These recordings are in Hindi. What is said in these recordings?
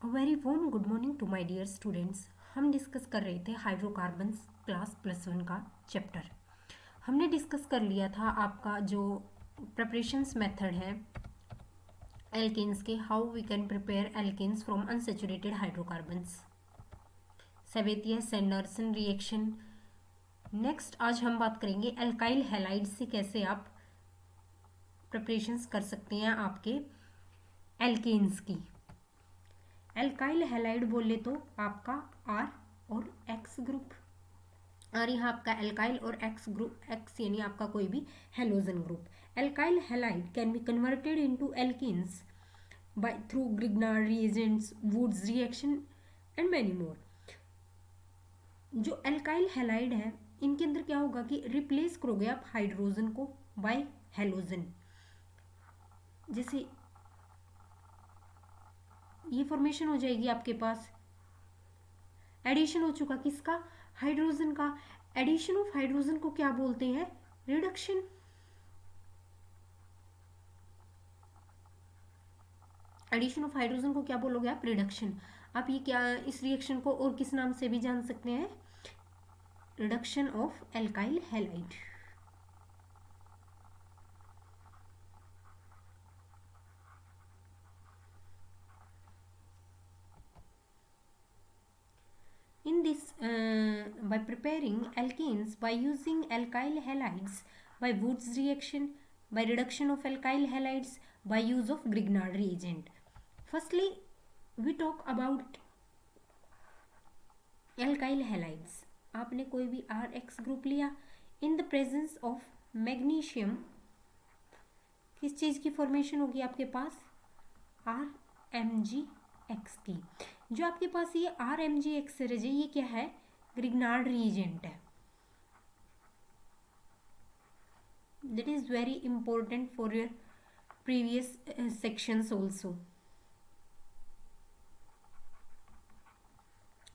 Very warm good morning to my dear students. हम डिस्कस कर रहे थे हाइड्रोकार्बन्स क्लास +1 का चैप्टर। हमने डिस्कस कर लिया था आपका जो प्रिपरेशंस मेथड है एल्केन्स के, how we can prepare alkanes from unsaturated hydrocarbons, Sabatier Senderens reaction. Next आज हम बात करेंगे एल्काइल हैलाइड से कैसे आप प्रिपरेशंस कर सकते हैं आपके एल्केन्स की। एल्काइल हैलाइड बोले तो आपका आर और एक्स ग्रुप, और यहाँ आपका एल्काइल और एक्स ग्रुप, एक्स यानी आपका कोई भी halogen group. Alkyl halide can be converted into alkanes by through Grignard reagents, Wurtz reaction and many more. जो एल्काइल हैलाइड है इनके अंदर क्या होगा कि रिप्लेस करोगे आप हाइड्रोजन को बाय हेलोजन। जैसे ये फॉर्मेशन हो जाएगी आपके पास, एडिशन हो चुका किसका, हाइड्रोजन का। एडिशन ऑफ हाइड्रोजन को क्या बोलते हैं, रिडक्शन। एडिशन ऑफ हाइड्रोजन को क्या बोलोगे आप, रिडक्शन। आप ये क्या इस रिएक्शन को और किस नाम से भी जान सकते हैं, reduction of alkyl halide. In this, by preparing alkenes by using alkyl halides, by Woods reaction, by reduction of alkyl halides, by use of Grignard reagent. Firstly, we talk about alkyl halides. आपने कोई भी RX ग्रुप लिया, in the presence of magnesium, किस चीज़ की फॉर्मेशन होगी आपके पास, RMgX की। जो आपके पास ये RMgX है, ये क्या है, ग्रिग्नार्ड रिएजेंट है। That is very important for your previous sections also.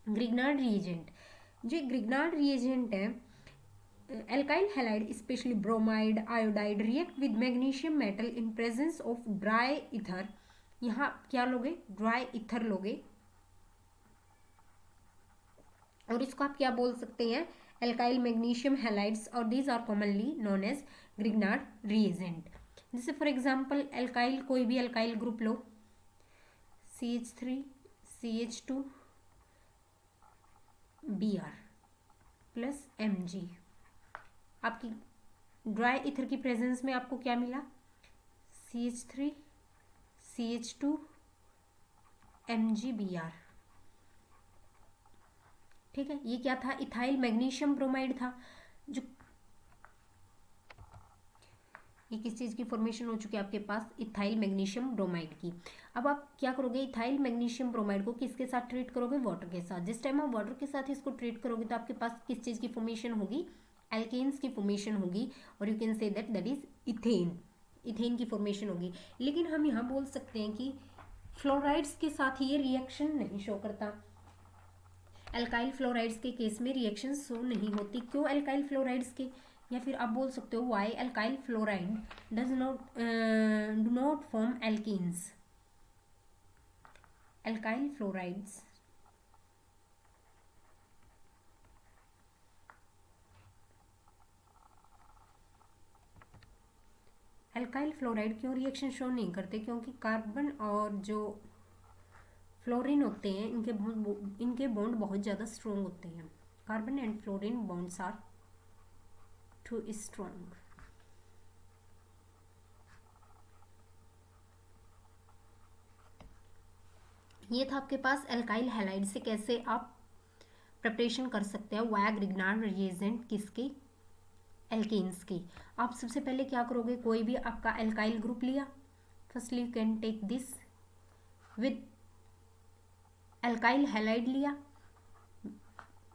Grignard reagent, जो ग्रिग्नार्ड रिएजेंट है, alkyl halide specially bromide, iodide react with magnesium metal in presence of dry ether. यहाँ क्या लोगे, ड्राई इथर लोगे, और इसको आप क्या बोल सकते हैं, एल्काइल मैग्नीशियम हैलाइड्स, और these are commonly known as Grignard reagent. जैसे फॉर एग्जांपल एल्काइल, कोई भी एल्काइल ग्रुप लो, CH3 CH2 Br plus Mg। आपकी ड्राई इथर की प्रेजेंस में आपको क्या मिला, CH3 CH2 MgBr। ठीक है, ये क्या था, इथाइल मैग्नीशियम ब्रोमाइड था। जो ये किस चीज़ की फॉर्मेशन हो चुकी है आपके पास, इथाइल मैग्नीशियम ब्रोमाइड की। अब आप क्या करोगे, इथाइल मैग्नीशियम ब्रोमाइड को किसके साथ ट्रीट करोगे, वाटर के साथ। जिस टाइम आप वाटर के साथ इसको ट्रीट करोगे तो आपके पास किस चीज़ की फॉर्मेशन होगी, एल्केन्स की फॉर्मेशन होगी, और you can say that is ethane, ethane की फॉर्मेशन होगी। लेकिन हम यहाँ बोल सकते हैं कि फ्लोराइड्स के साथ ये रिएक्शन नहीं शो करता। एल्काइल फ्लोराइड्स के केस में रिएक्शन शो नहीं होती। क्यों एल्काइल फ्लोराइड्स के, या फिर आप बोल सकते हो why alkyl fluoride do not form alkanes. Alkyl fluorides alkyl fluoride क्यों रिएक्शन शो नहीं करते, क्योंकि कार्बन और जो फ्लोरीन होते हैं इनके बॉन्ड बहुत ज़्यादा स्ट्रॉन्ग होते हैं। Carbon and fluorine bonds are too strong. ये था आपके पास एल्काइल हैलाइड से कैसे आप प्रिपरेशन कर सकते हैं वाया ग्रिग्नार्ड रिएजेंट किसकी, एल्केन्स की। आप सबसे पहले क्या करोगे, कोई भी आपका एल्काइल ग्रुप लिया, firstly you can take this with alkyl halide लिया,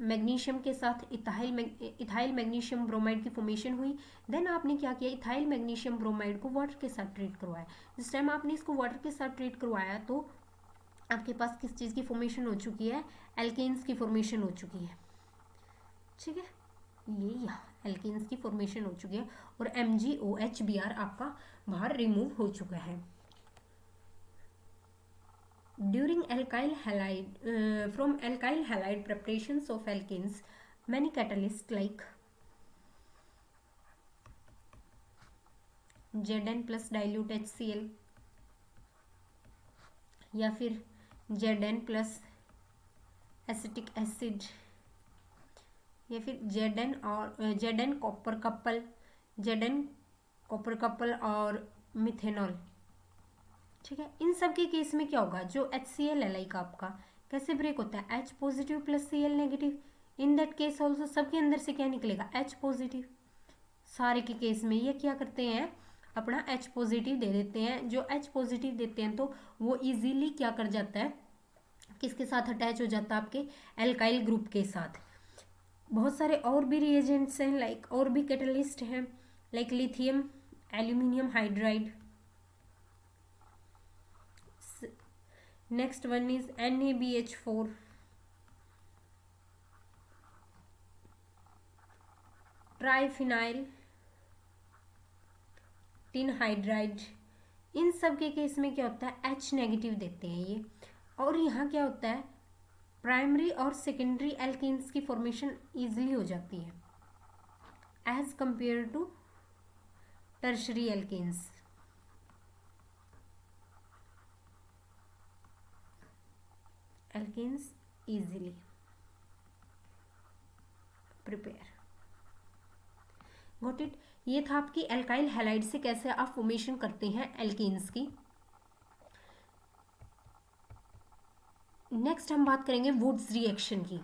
मैग्नीशियम के साथ इथाइल मैग्नीशियम ब्रोमाइड की फॉर्मेशन हुई। देन आपने क्या किया, इथाइल मैग्नीशियम ब्रोमाइड को वाटर के साथ ट्रीट करवाया। जिस टाइम आपने इसको वाटर के साथ ट्रीट करवाया तो आपके पास किस चीज़ की फॉर्मेशन हो चुकी है, एल्केन्स की फॉर्मेशन हो चुकी है। ठीक है, ये यहाँ एल्केन्स की फॉर्मेशन हो चुकी है, और MgOH Br आपका बाहर रिमूव हो चुका है। During alkyl halide, from alkyl halide preparations of alkenes, many catalysts like Zn plus dilute HCl या फिर Zn plus एसिटिक एसिड या फिर Zn और Zn कॉपर कपल और मिथेनॉल, ठीक है। इन सब के केस में क्या होगा, जो HCl है लाइक आपका कैसे ब्रेक होता है, H positive plus Cl negative. In that case also सबके अंदर से क्या निकलेगा, H पॉजिटिव। सारे के केस में ये क्या करते हैं, अपना H पॉजिटिव दे देते हैं। जो H पॉजिटिव देते हैं तो वो इजीली क्या कर जाता है, किसके साथ अटैच हो जाता है, आपके एल्काइल ग्रुप के साथ। बहुत सारे और भी रिएजेंट्स हैं लाइक, और भी कैटलिस्ट हैं like lithium aluminium hydride. Next one is NaBH4, triphenyl tin hydride. इन सब के केस में क्या होता है, H नेगेटिव देते हैं ये। और यहाँ क्या होता है, प्राइमरी और सेकेंडरी एल्केन्स की फॉर्मेशन इजीली हो जाती है as compare to tertiary alkanes. Alkanes easily prepare. Got it. ये था आपकी एल्काइल हैलाइड से कैसे आप फॉर्मेशन करते हैं एल्केन्स की। नेक्स्ट हम बात करेंगे वुड्स रिएक्शन की।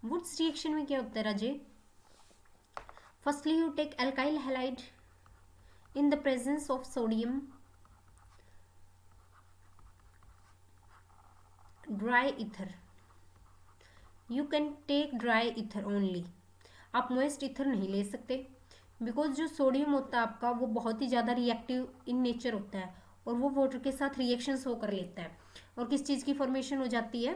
वुड्स रिएक्शन में क्या होता है राजे, firstly you take alkyl halide in the presence of sodium, dry ether. You can take dry ether only. आप moist ether नहीं ले सकते बिकॉज जो सोडियम होता है आपका वो बहुत ही ज़्यादा रिएक्टिव इन नेचर होता है और वो वाटर के साथ रिएक्शन शो कर लेता है। और किस चीज़ की फॉर्मेशन हो जाती है,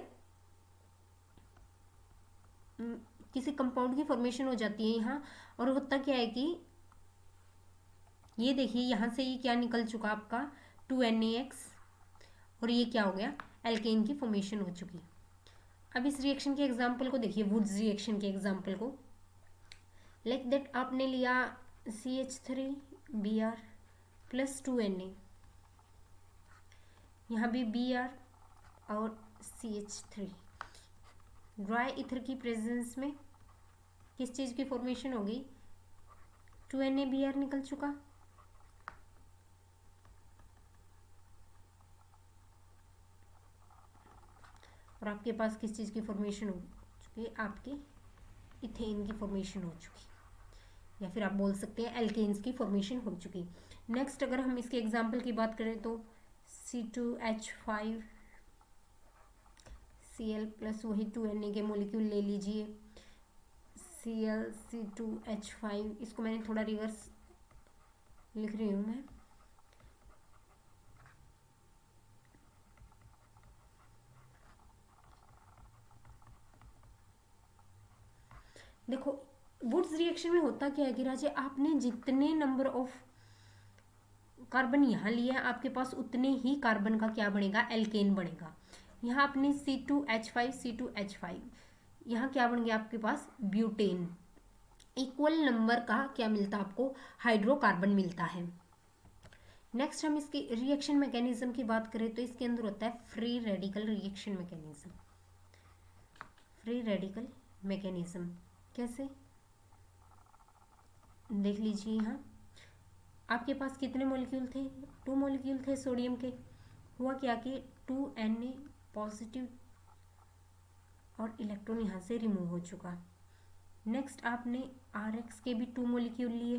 किसी कंपाउंड की फॉर्मेशन हो जाती है यहाँ। और होता क्या है कि ये देखिए यहाँ से ये क्या निकल चुका आपका 2NaX और ये क्या हो गया, एल्केन की फॉर्मेशन हो चुकी। अब इस रिएक्शन के एग्जांपल को देखिए, वुड्स रिएक्शन के एग्जांपल को। लाइक दैट आपने लिया CH3Br प्लस 2Na, यहाँ भी Br और CH3। ड्राई इथर की प्रेजेंस में किस चीज़ की फॉर्मेशन हो गई, 2NaBr निकल चुका। और आपके पास किस चीज़ की फॉर्मेशन हो चुकी, आपकी इथेन की फॉर्मेशन हो चुकी, या फिर आप बोल सकते हैं एल्केन्स की फॉर्मेशन हो चुकी। नेक्स्ट अगर हम इसके एग्जांपल की बात करें तो C2H5Cl प्लस वही 2Na के मोलिक्यूल ले लीजिए, ClC2H5। इसको मैंने थोड़ा रिवर्स लिख रही हूँ मैं। देखो वुड्स रिएक्शन में होता क्या है कि राजे, आपने जितने नंबर ऑफ कार्बन यहाँ लिया है आपके पास उतने ही कार्बन का क्या बनेगा, एल्केन बनेगा। यहाँ आपने C2H5 यहाँ क्या बन गया आपके पास, ब्यूटेन। इक्वल नंबर का क्या मिलता है आपको, हाइड्रोकार्बन मिलता है। नेक्स्ट हम इसकी रिएक्शन मैकेनिज्म की बात करें तो इसके अंदर होता है free radical reaction mechanism. Free radical mechanism कैसे, देख लीजिए। यहाँ आपके पास कितने मॉलिक्यूल थे, 2 मॉलिक्यूल थे सोडियम के। हुआ क्या कि 2Na पॉजिटिव और इलेक्ट्रॉन यहाँ से रिमूव हो चुका। नेक्स्ट आपने Rx के भी 2 मॉलिक्यूल लिए,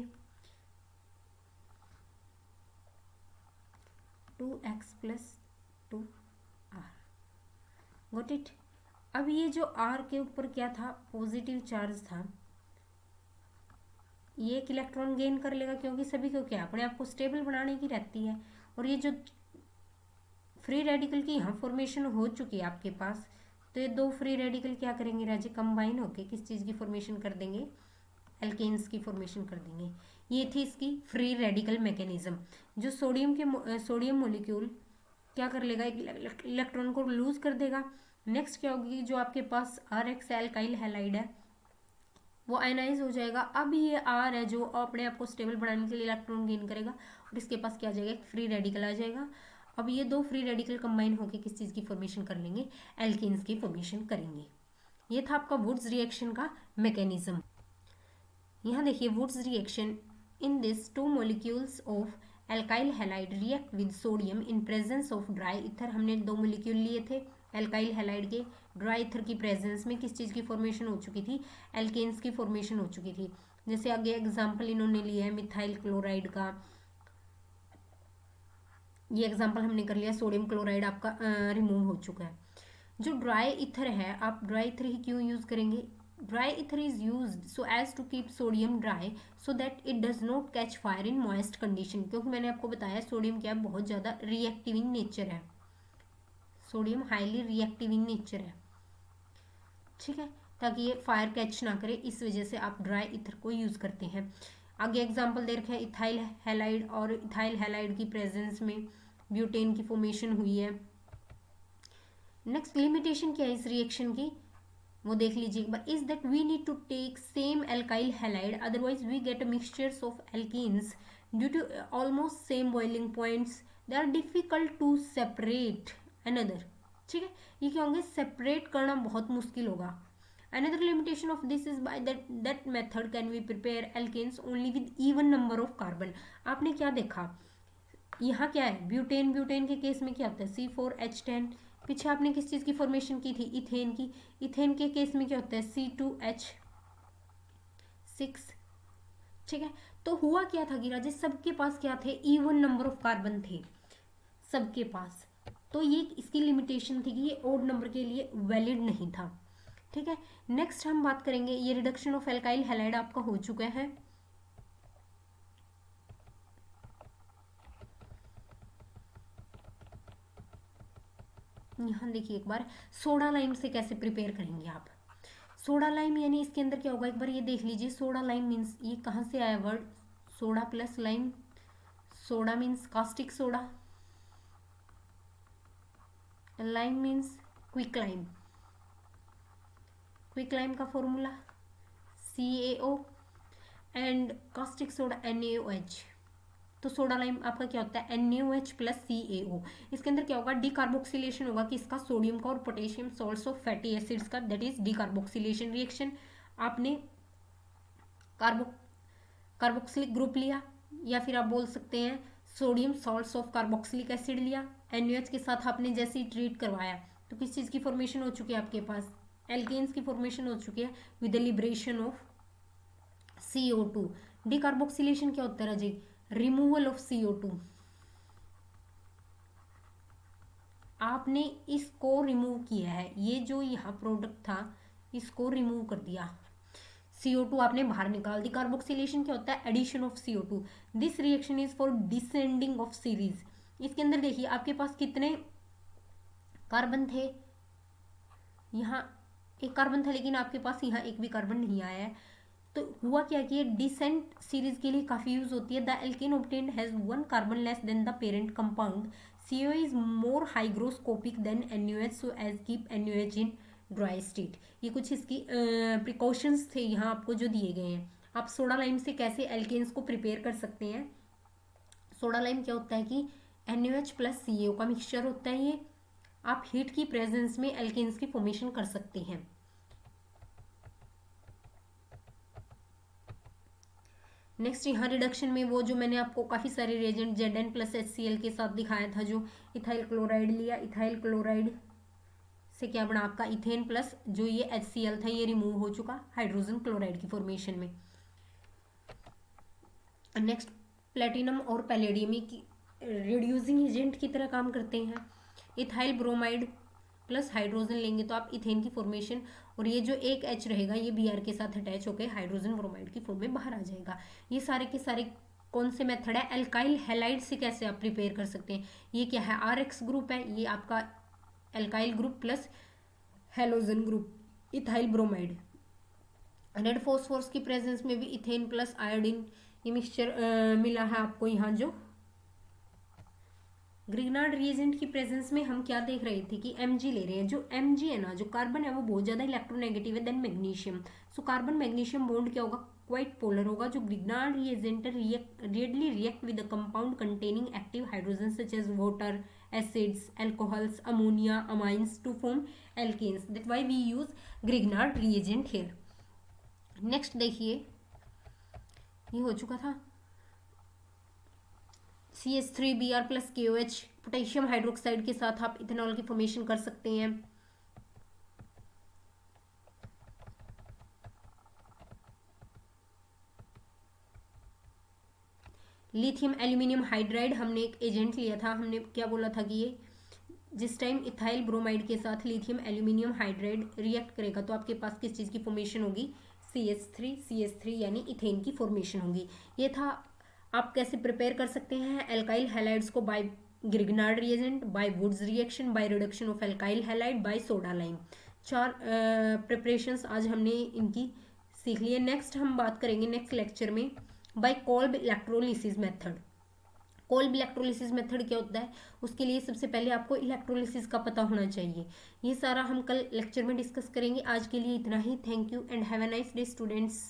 2x plus 2R। Got it. अब ये जो R के ऊपर क्या था, पॉजिटिव चार्ज था, ये एक इलेक्ट्रॉन गेन कर लेगा क्योंकि सभी को क्या अपने आप को स्टेबल बनाने की रहती है। और ये जो फ्री रेडिकल की यहाँ फॉर्मेशन हो चुकी है आपके पास, तो ये 2 फ्री रेडिकल क्या करेंगे राजे, कंबाइन होके किस चीज़ की फॉर्मेशन कर देंगे, एल्केन्स की फॉर्मेशन कर देंगे। ये थी इसकी फ्री रेडिकल मैकेनिज्म। जो सोडियम मोलिक्यूल क्या कर लेगा, एक इलेक्ट्रॉन को लूज कर देगा। नेक्स्ट क्या होगी, जो आपके पास RX एल्काइल हैलाइड है वो आयनाइज हो जाएगा। अब ये R है जो अपने आप को स्टेबल बनाने के लिए इलेक्ट्रॉन गेन करेगा और इसके पास क्या आ जाएगा, एक फ्री रेडिकल आ जाएगा। अब ये दो फ्री रेडिकल कंबाइन होकर किस चीज़ की फॉर्मेशन कर लेंगे, एल्केन्स की फॉर्मेशन करेंगे। ये था आपका वुड्स रिएक्शन का मैकेनिज्म। यहाँ देखिए Wurtz reaction, in this 2 molecules of alkyl halide react with sodium in presence of dry ether. हमने 2 मोलिक्यूल लिए थे एल्काइल हैलाइड के, ड्राई ईथर की प्रेजेंस में किस चीज़ की फॉर्मेशन हो चुकी थी, एल्केन्स की फॉर्मेशन हो चुकी थी। जैसे आगे एग्जाम्पल इन्होंने लिया है मिथाइल क्लोराइड का, ये एग्जाम्पल हमने कर लिया, सोडियम क्लोराइड आपका रिमूव हो चुका है। जो ड्राई ईथर है, आप ड्राई ईथर ही क्यों यूज़ करेंगे, dry ether is used so as to keep sodium dry so that it does not catch fire in moist condition. क्योंकि मैंने आपको बताया सोडियम क्या है, बहुत ज़्यादा रिएक्टिव इन नेचर है, sodium highly reactive in nature है, ठीक है, ताकि ये फायर कैच ना करे, इस वजह से आप ड्राई ईथर को यूज़ करते हैं। आगे एग्जाम्पल दे रखा है इथाइल हैलाइड, और इथाइल हैलाइड की प्रेजेंस में ब्यूटेन की फॉर्मेशन हुई है। नेक्स्ट लिमिटेशन क्या है इस रिएक्शन की, वो देख लीजिए एक बार, is that we need to take same alkyl halide otherwise we get mixtures of alkenes due to almost same boiling points, they are difficult to separate another. ठीक है, ये क्या होंगे, सेपरेट करना बहुत मुश्किल होगा। Another limitation of this is by that method can we prepare alkanes only with even number of carbon। आपने क्या देखा, यहाँ क्या है ब्यूटेन, ब्यूटेन के केस में क्या होता है C4H10। पीछे आपने किस चीज़ की फॉर्मेशन की थी, इथेन की, इथेन के केस में क्या होता है C2H6। ठीक है, तो हुआ क्या था कि राजेश, सबके पास क्या थे, इवन नंबर ऑफ कार्बन थे सबके पास, तो ये इसकी लिमिटेशन थी कि ये ओड नंबर के लिए वैलिड नहीं था। ठीक है, नेक्स्ट हम बात करेंगे, ये रिडक्शन ऑफ एल्काइल हैलाइड आपका हो चुका है। यहाँ देखिए एक बार सोडा लाइम से कैसे प्रिपेयर करेंगे आप। सोडा लाइम यानी इसके अंदर क्या होगा, एक बार ये देख लीजिए, सोडा लाइम मीन्स ये कहाँ से आया word, soda plus lime, soda means caustic soda, lime means quick lime, quick lime का formula CaO and caustic soda NaOH। तो सोडा लाइम आपका क्या होता है NaOH प्लस CaO। इसके अंदर क्या होगा, डिकार्बोक्सिलेशन होगा किसका, सोडियम का और potassium salts of fatty acids का, दैट इज डिकार्बोक्सिलेशन रिएक्शन। आपने कार्बोक्सिलिक ग्रुप लिया, या फिर आप बोल सकते हैं sodium salts of carboxylic acid लिया, NaOH के साथ आपने जैसे ही ट्रीट करवाया तो किस चीज़ की फॉर्मेशन हो चुकी है आपके पास, एल्केन्स की फॉर्मेशन हो चुकी है with the liberation of CO2। Decarboxylation क्या होता है राजी, रिमूवल ऑफ CO2। आपने इसको रिमूव किया है, ये जो यहाँ प्रोडक्ट था इसको रिमूव कर दिया, CO2 आपने बाहर निकाल दी। कार्बोक्सिलेशन क्या होता है, addition of CO2। This reaction is for descending of series. इसके अंदर देखिए आपके पास कितने कार्बन थे, यहाँ एक कार्बन था लेकिन आपके पास यहाँ एक भी कार्बन नहीं आया है, तो हुआ क्या कि ये डिसेंट सीरीज के लिए काफ़ी यूज होती है। The alkane obtained has 1 carbon less than the parent compound, CO is more hygroscopic than NaOH so as keep NaOH in dry state. ये कुछ इसकी प्रिकॉशंस थे यहाँ आपको जो दिए गए हैं। आप सोडा लाइम से कैसे एल्केन्स को प्रिपेयर कर सकते हैं। सोडा लाइम क्या होता है कि NaOH प्लस CaO का मिक्सचर होता है, ये आप हीट की प्रेजेंस में एल्केन्स की फॉर्मेशन कर सकते हैं। नेक्स्ट यहाँ रिडक्शन में वो जो मैंने आपको काफ़ी सारे रिएजेंट Zn प्लस HCl के साथ दिखाया था, जो इथाइल क्लोराइड लिया, इथाइल क्लोराइड से क्या बना आपका इथेन प्लस जो ये HCl था ये रिमूव हो चुका हाइड्रोजन क्लोराइड की फॉर्मेशन में। नेक्स्ट प्लेटिनम और पैलेडियम की रिड्यूसिंग एजेंट की तरह काम करते हैं। इथाइल ब्रोमाइड प्लस हाइड्रोजन लेंगे तो आप इथेन की फॉर्मेशन, और ये जो एक H रहेगा ये Br के साथ अटैच होकर हाइड्रोजन ब्रोमाइड की फॉर्म में बाहर आ जाएगा। ये सारे के सारे कौन से मेथड है, एल्काइल हैलाइड से कैसे आप प्रिपेयर कर सकते हैं। ये क्या है, RX ग्रुप है, ये आपका alkyl group plus halogen group ethyl bromide. Red phosphorus की प्रेजेंस में भी इथेन प्लस आयोडीन ये मिक्सचर मिला है आपको यहाँ। जो ग्रिग्नार्ड रिएजेंट की प्रेजेंस में हम क्या देख रहे थे कि Mg ले रहे हैं। जो Mg है ना, जो कार्बन है वो बहुत ज्यादा इलेक्ट्रोनेगेटिव है than magnesium. So carbon magnesium bond क्या होगा, क्वाइट पोलर होगा। जो Grignard reagent readily react with the compound containing active hydrogen such as water, acids, alcohols, ammonia, amines to form alkanes. That why we use Grignard reagent here. Next देखिए, ये हो चुका था। CH3Br plus KOH potassium hydroxide के साथ आप इथेनॉल की फॉर्मेशन कर सकते हैं। लिथियम एल्यूमिनियम हाइड्राइड हमने एक एजेंट लिया था, हमने क्या बोला था कि ये जिस टाइम इथाइल ब्रोमाइड के साथ लिथियम एल्यूमिनियम हाइड्राइड रिएक्ट करेगा तो आपके पास किस चीज़ की फॉर्मेशन होगी, CH3 यानी इथेन की फॉर्मेशन होगी। ये था आप कैसे प्रिपेयर कर सकते हैं एल्काइल हैलाइड्स को by Grignard reagent, by Wurtz reaction, by reduction of alkyl halide, by soda lime. 4 preparations आज हमने इनकी सीख ली है। नेक्स्ट हम बात करेंगे नेक्स्ट लेक्चर में by Kolbe electrolysis method. Kolbe electrolysis method क्या होता है, उसके लिए सबसे पहले आपको इलेक्ट्रोलिसिस का पता होना चाहिए। ये सारा हम कल लेक्चर में डिस्कस करेंगे। आज के लिए इतना ही। Thank you and have a nice day students.